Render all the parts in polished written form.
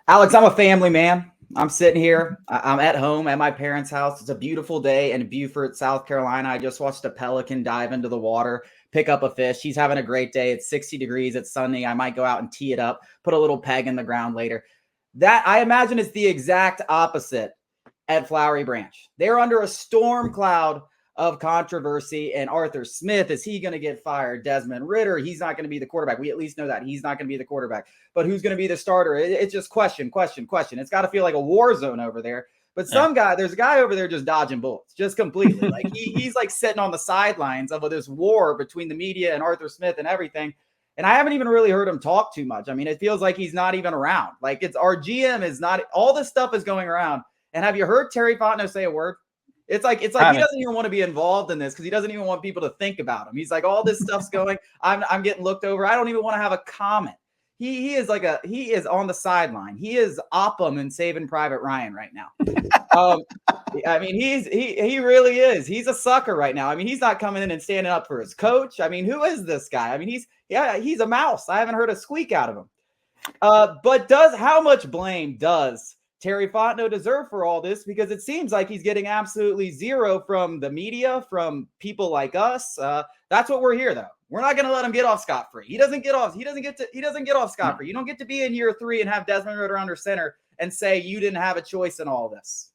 Alex, I'm a family man. I'm sitting here. I'm at home at my parents' house. It's a beautiful day in Beaufort, South Carolina. I just watched a pelican dive into the water, pick up a fish. He's having a great day. It's 60 degrees. It's sunny. I might go out and tee it up, put a little peg in the ground later. That I imagine is the exact opposite at Flowery Branch. They're under a storm cloud of controversy. And Arthur Smith, is he going to get fired? Desmond Ridder, he's not going to be the quarterback. We at least know that he's not going to be the quarterback. But who's going to be the starter? It's just question. It's got to feel like a war zone over there. But there's a guy over there just dodging bullets, just completely. Like he's like sitting on the sidelines of this war between the media and Arthur Smith and everything. And I haven't even really heard him talk too much. I mean, it feels like he's not even around. Like it's our GM is not, all this stuff is going around. And have you heard Terry Fontenot say a word? It's like he doesn't even want to be involved in this because he doesn't even want people to think about him. He's like, all this stuff's going. I'm getting looked over. I don't even want to have a comment. He is on the sideline. He is Oppum and Saving Private Ryan right now. I mean, he really is. He's a sucker right now. I mean, he's not coming in and standing up for his coach. I mean, who is this guy? I mean, he's a mouse. I haven't heard a squeak out of him. But how much blame does Terry Fontenot deserve for all this? Because it seems like he's getting absolutely zero from the media, from people like us. That's what we're here, though. We're not going to let him get off scot-free. He doesn't get off scot-free. You don't get to be in year 3 and have Desmond Ridder under center and say you didn't have a choice in all this.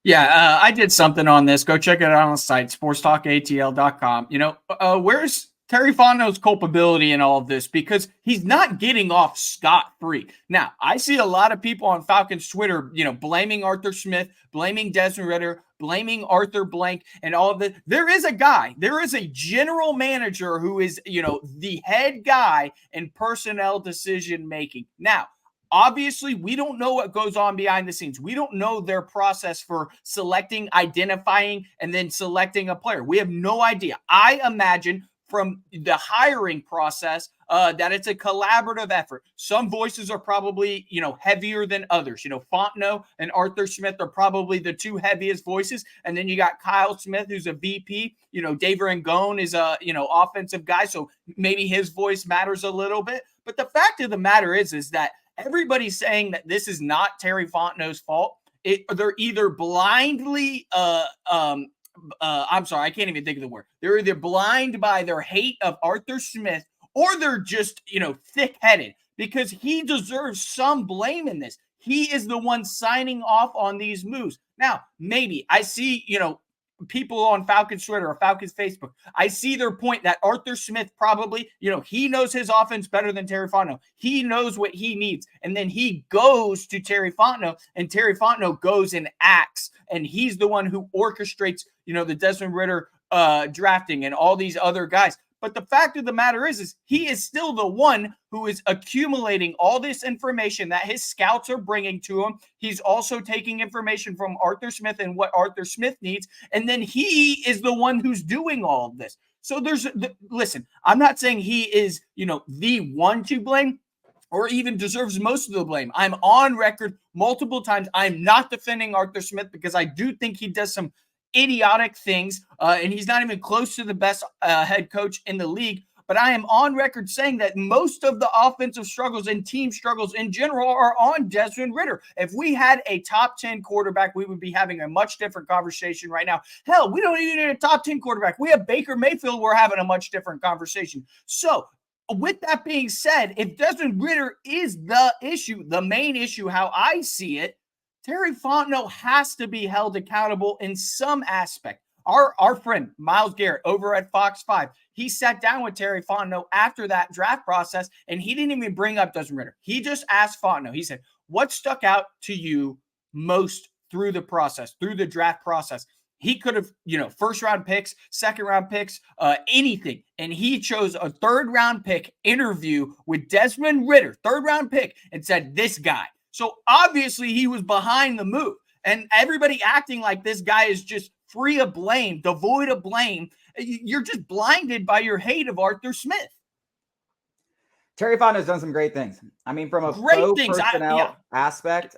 Yeah, I did something on this. Go check it out on the site, sportstalkatl.com. Where's Terry Fontenot's culpability in all of this? Because he's not getting off scot-free. Now, I see a lot of people on Falcons Twitter, blaming Arthur Smith, blaming Desmond Ridder, blaming Arthur Blank, and all of that. There is a general manager who is, the head guy in personnel decision-making. Now, obviously, we don't know what goes on behind the scenes. We don't know their process for selecting, identifying, and then selecting a player. We have no idea. I imagine from the hiring process that it's a collaborative effort. Some voices are probably, heavier than others. Fontenot and Arthur Smith are probably the two heaviest voices. And then you got Kyle Smith, who's a VP. Dave Rangone is a, offensive guy. So maybe his voice matters a little bit. But the fact of the matter is that everybody's saying that this is not Terry Fontenot's fault. They're either blindly, I'm sorry, I can't even think of the word. They're either blind by their hate of Arthur Smith or they're just, thick-headed, because he deserves some blame in this. He is the one signing off on these moves. Now, maybe I see, people on Falcons Twitter or Falcons Facebook, I see their point that Arthur Smith probably, he knows his offense better than Terry Fontenot. He knows what he needs. And then he goes to Terry Fontenot, and Terry Fontenot goes and acts. And he's the one who orchestrates, the Desmond Ridder drafting and all these other guys. But the fact of the matter is he is still the one who is accumulating all this information that his scouts are bringing to him. He's also taking information from Arthur Smith and what Arthur Smith needs. And then he is the one who's doing all of this. So listen, I'm not saying he is, the one to blame or even deserves most of the blame. I'm on record multiple times. I'm not defending Arthur Smith because I do think he does some idiotic things, and he's not even close to the best head coach in the league. But I am on record saying that most of the offensive struggles and team struggles in general are on Desmond Ridder. If we had a top 10 quarterback, we would be having a much different conversation right now. Hell, we don't even need a top 10 quarterback. We have Baker Mayfield. We're having a much different conversation. So with that being said, if Desmond Ridder is the issue, the main issue, how I see it, Terry Fontenot has to be held accountable in some aspect. Our friend, Myles Garrett, over at Fox 5, he sat down with Terry Fontenot after that draft process, and he didn't even bring up Desmond Ridder. He just asked Fontenot, he said, what stuck out to you most through the process, through the draft process? He could have, first-round picks, second-round picks, anything. And he chose a third-round pick interview with Desmond Ridder, third-round pick, and said, this guy. So obviously he was behind the move, and everybody acting like this guy is just free of blame, devoid of blame. You're just blinded by your hate of Arthur Smith. Terry Fontenot's done some great things. I mean, from a pro personnel aspect,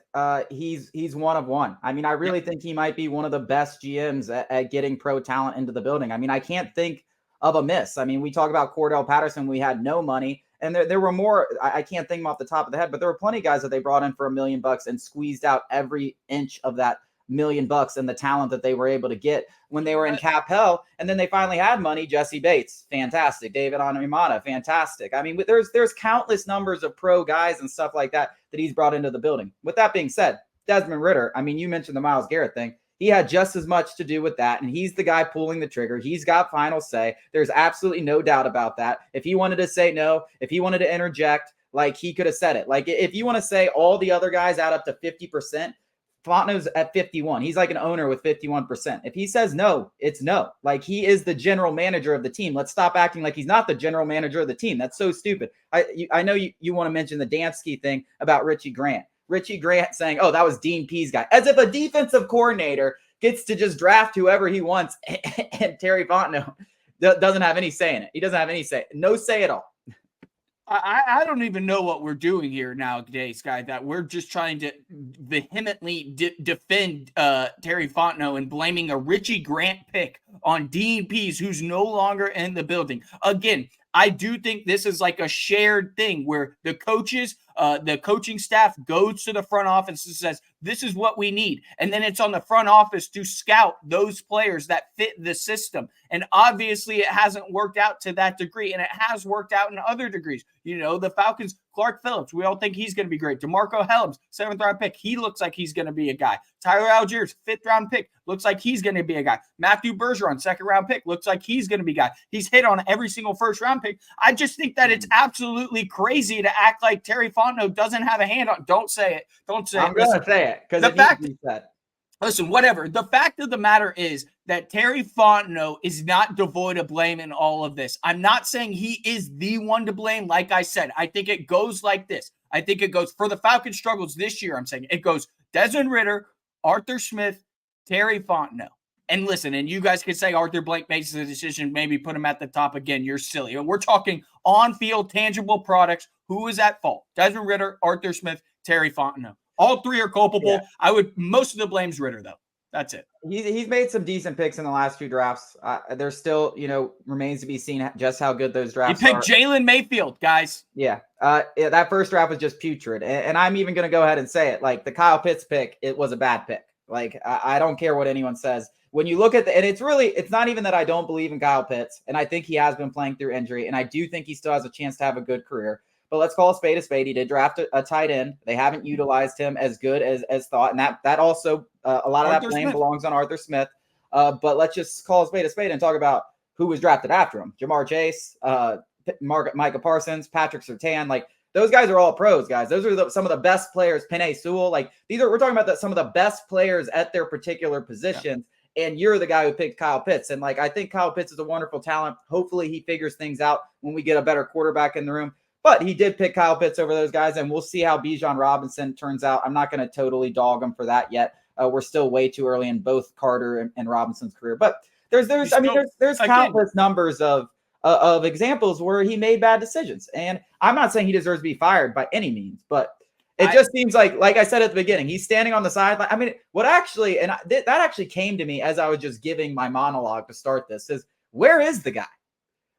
he's one of one. I mean, I really think he might be one of the best GMs at getting pro talent into the building. I mean, I can't think of a miss. I mean, we talk about Cordell Patterson. We had no money. And there were more, I can't think them off the top of the head, but there were plenty of guys that they brought in for $1 million and squeezed out every inch of that $1 million and the talent that they were able to get when they were in cap hell. And then they finally had money. Jesse Bates, fantastic. David Onyemata, fantastic. I mean, there's countless numbers of pro guys and stuff like that he's brought into the building. With that being said, Desmond Ridder, I mean, you mentioned the Myles Garrett thing. He had just as much to do with that, and he's the guy pulling the trigger. He's got final say. There's absolutely no doubt about that. If he wanted to say no, if he wanted to interject, like, he could have said it. Like, if you want to say all the other guys add up to 50%, Fontenot's at 51. He's like an owner with 51%. If he says no, it's no. Like, he is the general manager of the team. Let's stop acting like he's not the general manager of the team. That's so stupid. I know you want to mention the Dansky thing about Richie Grant. Richie Grant saying, oh, that was Dean Pease guy. As if a defensive coordinator gets to just draft whoever he wants, and Terry Fontenot doesn't have any say in it. He doesn't have any say. No say at all. I don't even know what we're doing here nowadays, guy, that we're just trying to vehemently defend Terry Fontenot and blaming a Richie Grant pick on Dean Pease, who's no longer in the building. Again, I do think this is like a shared thing where the coaches, the coaching staff goes to the front office and says, this is what we need. And then it's on the front office to scout those players that fit the system. And obviously it hasn't worked out to that degree, and it has worked out in other degrees. You know, the Falcons, Clark Phillips, we all think he's going to be great. DeMarco Helms, 7th-round pick. He looks like he's going to be a guy. Tyler Algiers, 5th-round pick. Looks like he's going to be a guy. Matthew Bergeron, 2nd-round pick. Looks like he's going to be a guy. He's hit on every single first-round pick. I just think that it's absolutely crazy to act like Terry Fontenot doesn't have a hand on. Don't say it. Don't say it. I'm going to say it because the fact that. Listen, whatever. The fact of the matter is that Terry Fontenot is not devoid of blame in all of this. I'm not saying he is the one to blame. Like I said, I think it goes like this. I think it goes for the Falcons' struggles this year. I'm saying it goes Desmond Ridder, Arthur Smith, Terry Fontenot. And listen, and you guys could say Arthur Blank makes the decision, maybe put him at the top again. You're silly. We're talking on-field tangible products. Who is at fault? Desmond Ridder, Arthur Smith, Terry Fontenot. All three are culpable. Yeah. Most of the blame's Ridder, though. That's it. He's made some decent picks in the last few drafts. There's still, remains to be seen just how good those drafts are. He picked Jalen Mayfield, guys. Yeah. That first draft was just putrid. And I'm even going to go ahead and say it. Like, the Kyle Pitts pick, it was a bad pick. Like, I don't care what anyone says. When you look at and it's not even that I don't believe in Kyle Pitts. And I think he has been playing through injury. And I do think he still has a chance to have a good career. But let's call a spade a spade. He did draft a tight end. They haven't utilized him as good as thought. And that also, a lot of Arthur that blame Smith belongs on Arthur Smith. But let's just call a spade and talk about who was drafted after him. Jamar Chase, Micah Parsons, Patrick Surtain. Like, those guys are all pros, guys. Those are some of the best players. Penei Sewell. Like, we're talking about some of the best players at their particular positions. Yeah. And you're the guy who picked Kyle Pitts. And, like, I think Kyle Pitts is a wonderful talent. Hopefully he figures things out when we get a better quarterback in the room. But he did pick Kyle Pitts over those guys, and we'll see how Bijan Robinson turns out. I'm not going to totally dog him for that yet. We're still way too early in both Carter and Robinson's career. But there's countless numbers of examples where he made bad decisions. And I'm not saying he deserves to be fired by any means, but it just seems like I said at the beginning, he's standing on the sideline. I mean, that actually came to me as I was just giving my monologue to start this, is where is the guy?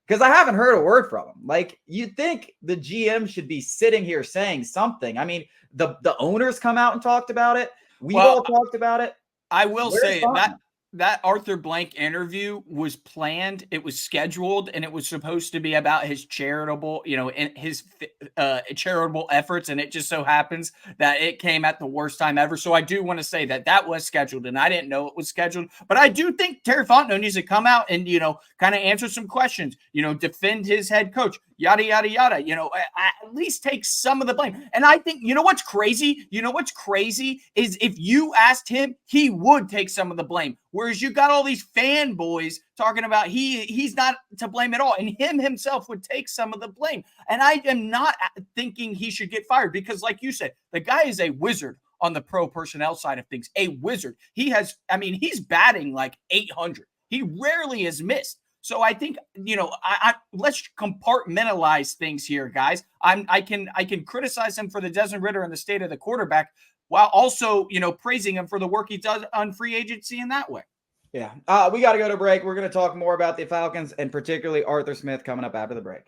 Because I haven't heard a word from him. Like, you'd think the GM should be sitting here saying something. I mean, the owners come out and talked about it. We've all talked about it. I will say that Arthur Blank interview was planned. It was scheduled, and it was supposed to be about his charitable, his charitable efforts. And it just so happens that it came at the worst time ever. So I do want to say that was scheduled, and I didn't know it was scheduled. But I do think Terry Fontenot needs to come out and, kind of answer some questions, defend his head coach, yada, yada, yada, at least take some of the blame. And I think, what's crazy? What's crazy is if you asked him, he would take some of the blame. Whereas you got all these fanboys talking about he's not to blame at all. And him himself would take some of the blame. And I am not thinking he should get fired because, like you said, the guy is a wizard on the pro personnel side of things, a wizard. He's batting like 800. He rarely has missed. So I think, let's compartmentalize things here, guys. I can criticize him for the Desmond Ridder and the state of the quarterback, while also, praising him for the work he does on free agency in that way. Yeah. We got to go to break. We're going to talk more about the Falcons and particularly Arthur Smith coming up after the break.